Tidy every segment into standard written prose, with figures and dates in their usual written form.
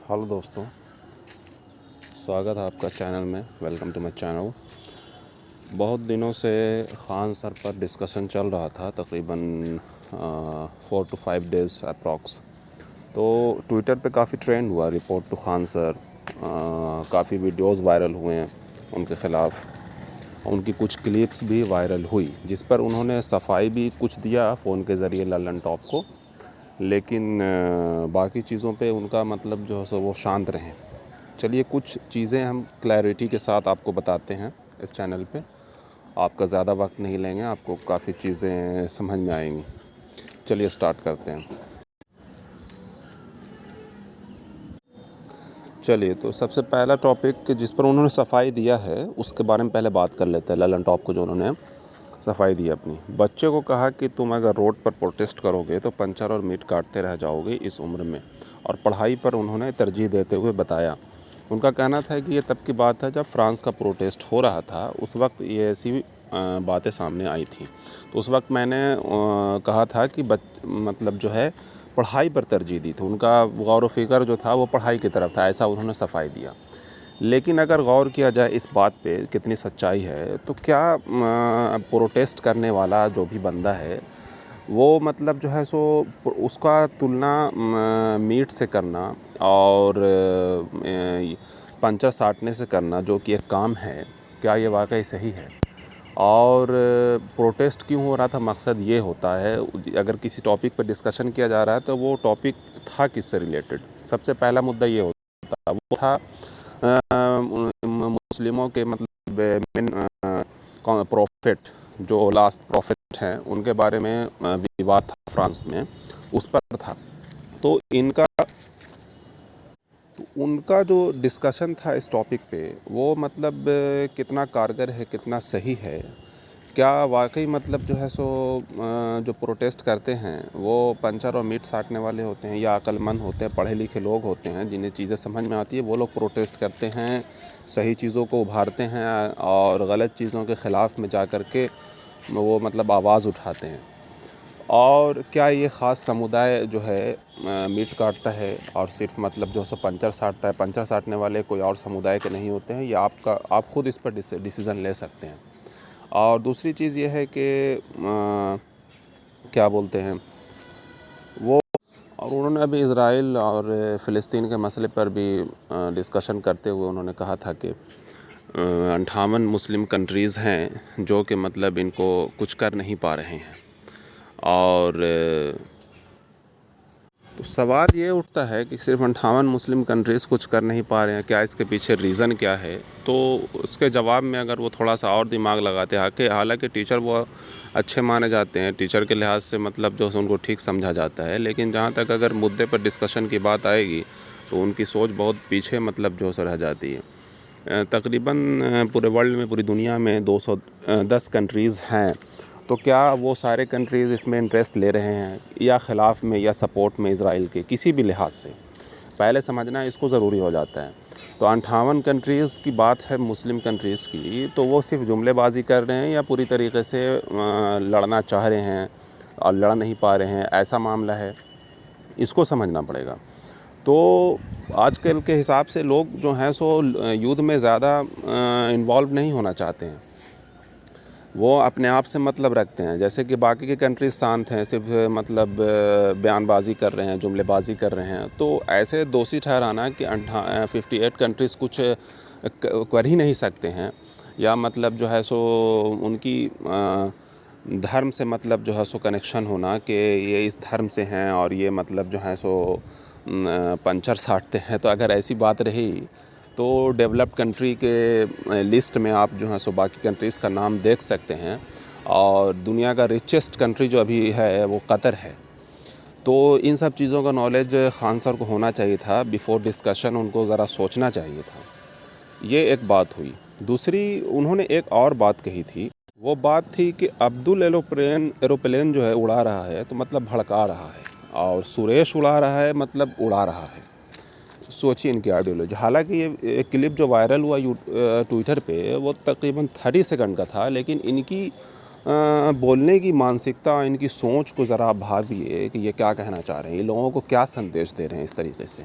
Hello दोस्तों, स्वागत है आपका चैनल में। Welcome to my channel. बहुत दिनों से ख़ान सर पर डिस्कशन चल रहा था, तकरीबन 4 to 5 डेज़ अप्रॉक्स। तो ट्विटर पे काफ़ी ट्रेंड हुआ रिपोर्ट टू ख़ान सर। काफ़ी वीडियोस वायरल हुए हैं उनके ख़िलाफ़, उनकी कुछ क्लिप्स भी वायरल हुई जिस पर उन्होंने सफाई भी कुछ दिया फ़ोन के ज़रिए लल्लन टॉप को, लेकिन बाकी चीज़ों पे उनका मतलब जो है सो वो शांत रहें। चलिए कुछ चीज़ें हम क्लैरिटी के साथ आपको बताते हैं इस चैनल पे। आपका ज़्यादा वक्त नहीं लेंगे, आपको काफ़ी चीज़ें समझ में आएंगी। चलिए स्टार्ट करते हैं। चलिए, तो सबसे पहला टॉपिक जिस पर उन्होंने सफाई दिया है उसके बारे में पहले बात कर लेते हैं। लल्लन टॉप को जो उन्होंने सफाई दी अपनी, बच्चे को कहा कि तुम अगर रोड पर प्रोटेस्ट करोगे तो पंचर और मीट काटते रह जाओगे इस उम्र में। और पढ़ाई पर उन्होंने तरजीह देते हुए बताया। उनका कहना था कि ये तब की बात है जब फ्रांस का प्रोटेस्ट हो रहा था, उस वक्त ये ऐसी बातें सामने आई थी। तो उस वक्त मैंने कहा था कि मतलब जो है पढ़ाई पर तरजीह दी थी। उनका गौर व फिक्र जो था वो पढ़ाई की तरफ था, ऐसा उन्होंने सफाई दिया। लेकिन अगर गौर किया जाए इस बात पे कितनी सच्चाई है, तो क्या प्रोटेस्ट करने वाला जो भी बंदा है वो मतलब जो है सो उसका तुलना मीट से करना और पंचर साटने से करना, जो कि एक काम है, क्या ये वाकई सही है? और प्रोटेस्ट क्यों हो रहा था, मकसद ये होता है अगर किसी टॉपिक पर डिस्कशन किया जा रहा है तो वो टॉपिक था किससे रिलेटेड। सबसे पहला मुद्दा ये होता वो था मुस्लिमों के मतलब मेन प्रॉफिट, जो लास्ट प्रॉफिट हैं उनके बारे में विवाद था फ्रांस में, उस पर था। तो उनका जो डिस्कशन था इस टॉपिक पे वो मतलब कितना कारगर है, कितना सही है, क्या वाकई मतलब जो है सो जो प्रोटेस्ट करते हैं वो पंचर और मीट साटने वाले होते हैं या अक्लमंद होते हैं, पढ़े लिखे लोग होते हैं जिन्हें चीज़ें समझ में आती है, वो लोग प्रोटेस्ट करते हैं, सही चीज़ों को उभारते हैं और गलत चीज़ों के ख़िलाफ़ में जा कर के वो मतलब आवाज़ उठाते हैं। और क्या ये ख़ास समुदाय जो है मीट काटता है और सिर्फ मतलब जो है सो पंचर साटता है, पंचर साटने वाले कोई और समुदाय के नहीं होते हैं, या आप ख़ुद इस पर डिसीज़न ले सकते हैं। और दूसरी चीज़ ये है कि क्या बोलते हैं वो, और उन्होंने अभी इज़राइल और फ़िलिस्तीन के मसले पर भी डिस्कशन करते हुए उन्होंने कहा था कि 58 मुस्लिम कंट्रीज़ हैं जो कि मतलब इनको कुछ कर नहीं पा रहे हैं। और तो सवाल ये उठता है कि सिर्फ 58 मुस्लिम कंट्रीज़ कुछ कर नहीं पा रहे हैं, क्या इसके पीछे रीज़न क्या है? तो उसके जवाब में अगर वो थोड़ा सा और दिमाग लगाते हैं कि हालांकि टीचर वो अच्छे माने जाते हैं, टीचर के लिहाज से मतलब जो है उनको ठीक समझा जाता है, लेकिन जहाँ तक अगर मुद्दे पर डिस्कशन की बात आएगी तो उनकी सोच बहुत पीछे मतलब जो है रह जाती है। तकरीबन पूरे वर्ल्ड में, पूरी दुनिया में 210 कंट्रीज़ हैं। तो क्या वो सारे कंट्रीज़ इसमें इंटरेस्ट ले रहे हैं या ख़िलाफ़ में या सपोर्ट में इज़राइल के, किसी भी लिहाज से पहले समझना इसको ज़रूरी हो जाता है। तो 58 कंट्रीज़ की बात है मुस्लिम कंट्रीज़ की, तो वो सिर्फ जुमलेबाजी कर रहे हैं या पूरी तरीके से लड़ना चाह रहे हैं और लड़ नहीं पा रहे हैं, ऐसा मामला है, इसको समझना पड़ेगा। तो आजकल के हिसाब से लोग जो हैं सो युद्ध में ज़्यादा इन्वॉल्व नहीं होना चाहते हैं, वो अपने आप से मतलब रखते हैं। जैसे कि बाकी की कंट्रीज शांत हैं, सिर्फ मतलब बयानबाजी कर रहे हैं, जुमलेबाजी कर रहे हैं, तो ऐसे दोषी ठहराना कि 58 कंट्रीज़ कुछ कर ही नहीं सकते हैं, या मतलब जो है सो उनकी धर्म से मतलब जो है सो कनेक्शन होना कि ये इस धर्म से हैं और ये मतलब जो है सो पंचर साटते हैं। तो अगर ऐसी बात रही तो डेवलप्ड कंट्री के लिस्ट में आप जो है सो बाकी कंट्रीज़ का नाम देख सकते हैं, और दुनिया का रिचेस्ट कंट्री जो अभी है वो कतर है। तो इन सब चीज़ों का नॉलेज ख़ान सर को होना चाहिए था, बिफ़ोर डिस्कशन उनको ज़रा सोचना चाहिए था। ये एक बात हुई। दूसरी उन्होंने एक और बात कही थी, वो बात थी कि अब्दुल एरोप्लेन जो है उड़ा रहा है तो मतलब भड़का रहा है, और सुरेश उड़ा रहा है मतलब उड़ा रहा है। सोचिए इनकी आइडियोलॉजी। हालांकि ये क्लिप जो वायरल हुआ ट्विटर पे वो तकरीबन 30 सेकंड का था, लेकिन इनकी बोलने की मानसिकता, इनकी सोच को ज़रा आप भाविए कि ये क्या कहना चाह रहे हैं, ये लोगों को क्या संदेश दे रहे हैं इस तरीके से।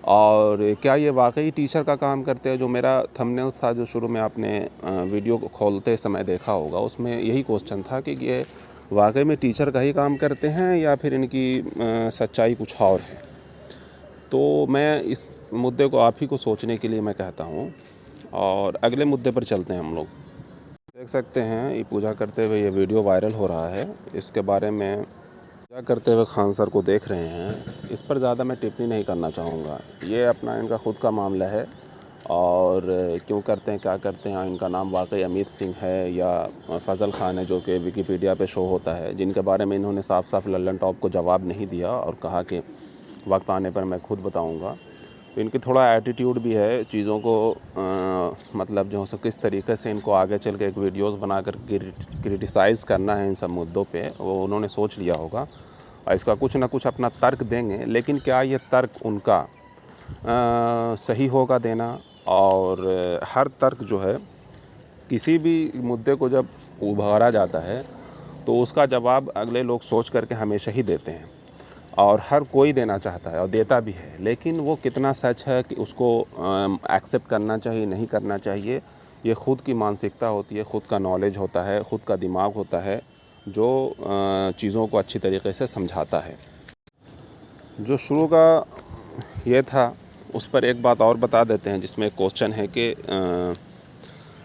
और क्या ये वाकई टीचर का काम करते हैं। जो मेरा थंबनेल था जो शुरू में आपने वीडियो को खोलते समय देखा होगा, उसमें यही क्वेश्चन था कि ये वाकई में टीचर का ही काम करते हैं या फिर इनकी सच्चाई कुछ और है। तो मैं इस मुद्दे को आप ही को सोचने के लिए मैं कहता हूँ, और अगले मुद्दे पर चलते हैं हम लोग। देख सकते हैं ये पूजा करते हुए ये वीडियो वायरल हो रहा है। इसके बारे में पूजा करते हुए खान सर को देख रहे हैं, इस पर ज़्यादा मैं टिप्पणी नहीं करना चाहूँगा। ये अपना इनका ख़ुद का मामला है, और क्यों करते हैं क्या करते हैं, इनका नाम वाकई अमित सिंह है या फ़ज़ल ख़ान है जो कि विकिपीडिया पे शो होता है, जिनके बारे में इन्होंने साफ साफ लल्लन टॉप को जवाब नहीं दिया और कहा कि वक्त आने पर मैं खुद बताऊँगा। तो इनकी थोड़ा एटीट्यूड भी है चीज़ों को मतलब जो है किस तरीके से इनको आगे चल के एक वीडियोस बनाकर क्रिटिसाइज़ करना है इन सब मुद्दों पे, वो उन्होंने सोच लिया होगा और इसका कुछ ना कुछ अपना तर्क देंगे। लेकिन क्या ये तर्क उनका सही होगा देना? और हर तर्क जो है किसी भी मुद्दे को जब उभारा जाता है तो उसका जवाब अगले लोग सोच करके हमेशा ही देते हैं, और हर कोई देना चाहता है और देता भी है। लेकिन वो कितना सच है कि उसको एक्सेप्ट करना चाहिए नहीं करना चाहिए, ये ख़ुद की मानसिकता होती है, ख़ुद का नॉलेज होता है, ख़ुद का दिमाग होता है जो चीज़ों को अच्छी तरीके से समझाता है। जो शुरू का ये था उस पर एक बात और बता देते हैं, जिसमें एक क्वेश्चन है कि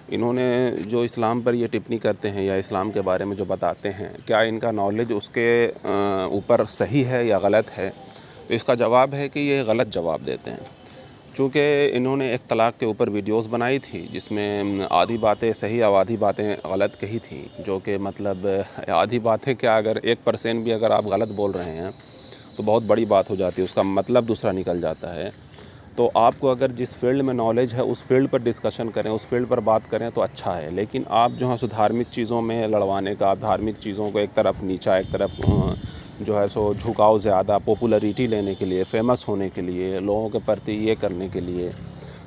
इन्होंने जो इस्लाम पर ये टिप्पणी करते हैं या इस्लाम के बारे में जो बताते हैं, क्या इनका नॉलेज उसके ऊपर सही है या गलत है? तो इसका जवाब है कि ये गलत जवाब देते हैं। चूँकि इन्होंने एक तलाक़ के ऊपर वीडियोस बनाई थी जिसमें आधी बातें सही और आधी बातें गलत कही थी, जो कि मतलब आधी बातें क्या, अगर 1% भी अगर आप गलत बोल रहे हैं तो बहुत बड़ी बात हो जाती है, उसका मतलब दूसरा निकल जाता है। तो आपको अगर जिस फील्ड में नॉलेज है उस फील्ड पर डिस्कशन करें, उस फील्ड पर बात करें तो अच्छा है। लेकिन आप जो है सो धार्मिक चीज़ों में लड़वाने का, धार्मिक चीज़ों को एक तरफ नीचा, एक तरफ जो है सो झुकाव ज़्यादा, पॉपुलैरिटी लेने के लिए, फेमस होने के लिए, लोगों के प्रति ये करने के लिए,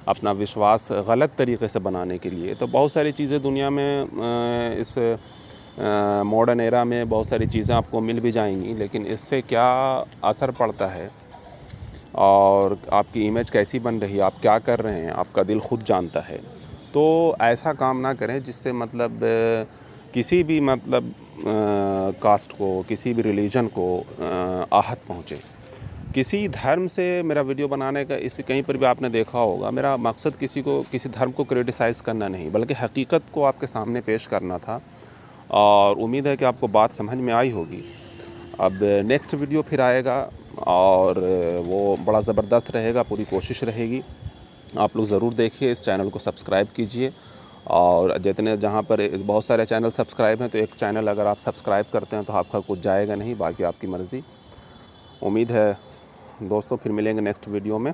अपना विश्वास गलत तरीके से बनाने के लिए, तो बहुत सारी चीज़ें दुनिया में इस मॉडर्न एरा में बहुत सारी चीज़ें आपको मिल भी जाएंगी। लेकिन इससे क्या असर पड़ता है और आपकी इमेज कैसी बन रही है, आप क्या कर रहे हैं, आपका दिल खुद जानता है। तो ऐसा काम ना करें जिससे मतलब किसी भी मतलब कास्ट को, किसी भी रिलीजन को आहत पहुँचे। किसी धर्म से मेरा वीडियो बनाने का, इस कहीं पर भी आपने देखा होगा, मेरा मकसद किसी को, किसी धर्म को क्रिटिसाइज़ करना नहीं, बल्कि हकीकत को आपके सामने पेश करना था। और उम्मीद है कि आपको बात समझ में आई होगी। अब नेक्स्ट वीडियो फिर आएगा और वो बड़ा ज़बरदस्त रहेगा, पूरी कोशिश रहेगी। आप लोग ज़रूर देखिए, इस चैनल को सब्सक्राइब कीजिए। और जितने जहाँ पर बहुत सारे चैनल सब्सक्राइब हैं, तो एक चैनल अगर आप सब्सक्राइब करते हैं तो आपका कुछ जाएगा नहीं, बाकी आपकी मर्ज़ी। उम्मीद है दोस्तों फिर मिलेंगे नेक्स्ट वीडियो में।